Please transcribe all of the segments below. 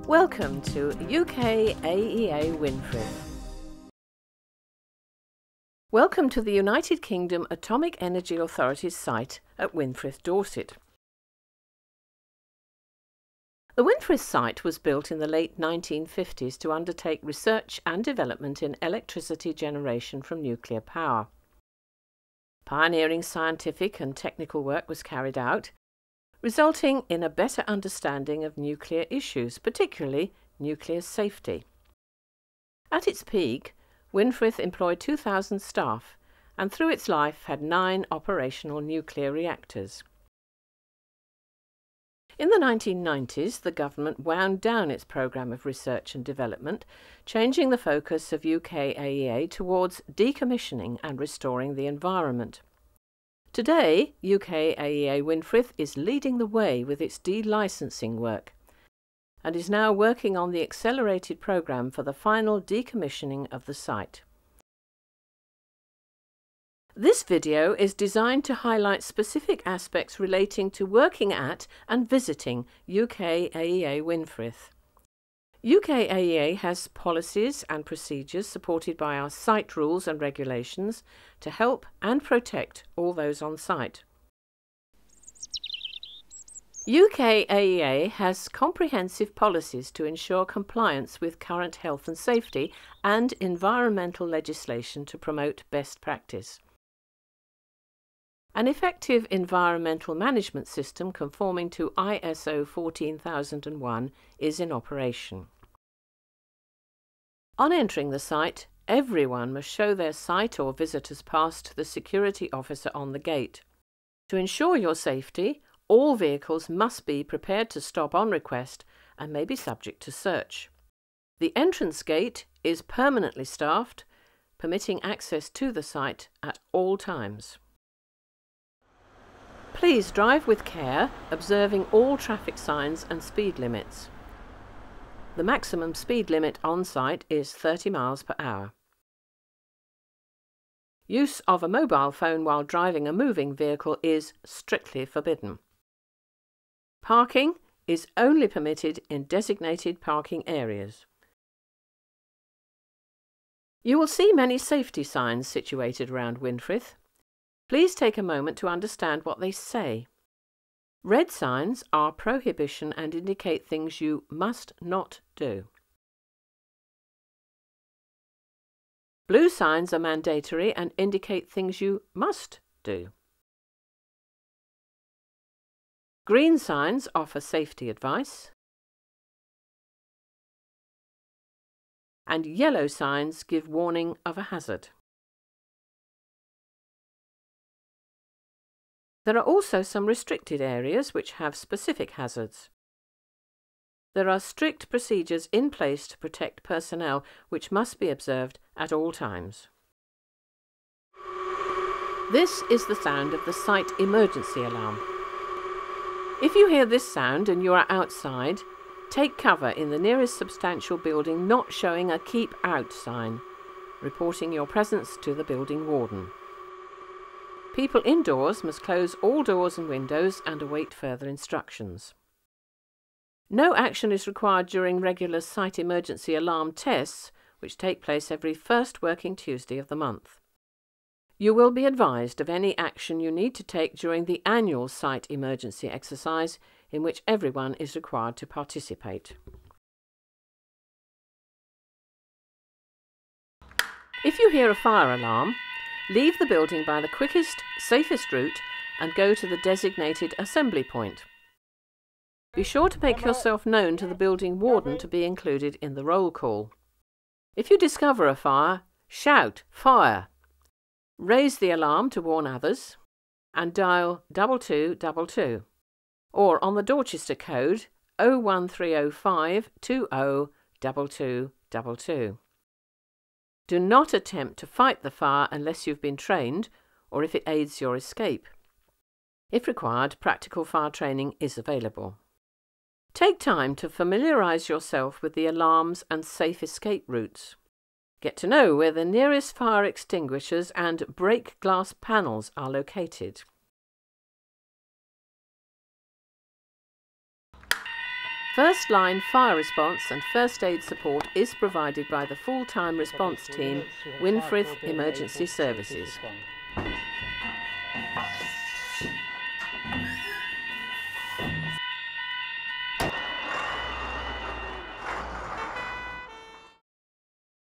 Welcome to UKAEA Winfrith. Welcome to the United Kingdom Atomic Energy Authority's site at Winfrith, Dorset. The Winfrith site was built in the late 1950s to undertake research and development in electricity generation from nuclear power. Pioneering scientific and technical work was carried out, resulting in a better understanding of nuclear issues, particularly nuclear safety. At its peak, Winfrith employed 2,000 staff and through its life had 9 operational nuclear reactors. In the 1990s, the government wound down its programme of research and development, changing the focus of UKAEA towards decommissioning and restoring the environment. Today, UKAEA Winfrith is leading the way with its de-licensing work and is now working on the accelerated programme for the final decommissioning of the site. This video is designed to highlight specific aspects relating to working at and visiting UKAEA Winfrith. UKAEA has policies and procedures supported by our site rules and regulations to help and protect all those on site. UKAEA has comprehensive policies to ensure compliance with current health and safety and environmental legislation to promote best practice. An effective environmental management system conforming to ISO 14001 is in operation. On entering the site, everyone must show their site or visitor's pass to the security officer on the gate. To ensure your safety, all vehicles must be prepared to stop on request and may be subject to search. The entrance gate is permanently staffed, permitting access to the site at all times. Please drive with care, observing all traffic signs and speed limits. The maximum speed limit on site is 30 miles per hour. Use of a mobile phone while driving a moving vehicle is strictly forbidden. Parking is only permitted in designated parking areas. You will see many safety signs situated around Winfrith. Please take a moment to understand what they say. Red signs are prohibition and indicate things you must not do. Blue signs are mandatory and indicate things you must do. Green signs offer safety advice. And yellow signs give warning of a hazard. There are also some restricted areas which have specific hazards. There are strict procedures in place to protect personnel which must be observed at all times. This is the sound of the site emergency alarm. If you hear this sound and you are outside, take cover in the nearest substantial building not showing a "Keep Out" sign, reporting your presence to the building warden. People indoors must close all doors and windows and await further instructions. No action is required during regular site emergency alarm tests, which take place every first working Tuesday of the month. You will be advised of any action you need to take during the annual site emergency exercise, in which everyone is required to participate. If you hear a fire alarm, leave the building by the quickest, safest route and go to the designated assembly point. Be sure to make yourself known to the building warden to be included in the roll call. If you discover a fire, shout "Fire!" Raise the alarm to warn others and dial 2222 or on the Dorchester code 01305 20 2222. Do not attempt to fight the fire unless you've been trained or if it aids your escape. If required, practical fire training is available. Take time to familiarise yourself with the alarms and safe escape routes. Get to know where the nearest fire extinguishers and break glass panels are located. First line fire response and first aid support is provided by the full-time response team, Winfrith Emergency Services.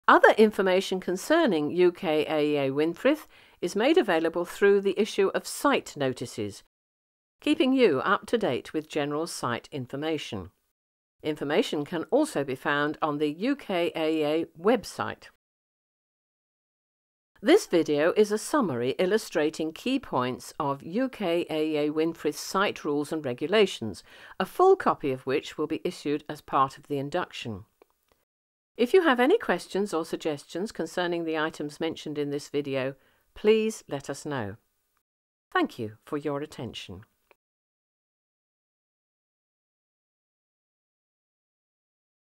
Other information concerning UKAEA Winfrith is made available through the issue of site notices, keeping you up to date with general site information. Information can also be found on the UKAEA website. This video is a summary illustrating key points of UKAEA Winfrith site rules and regulations, a full copy of which will be issued as part of the induction. If you have any questions or suggestions concerning the items mentioned in this video, please let us know. Thank you for your attention.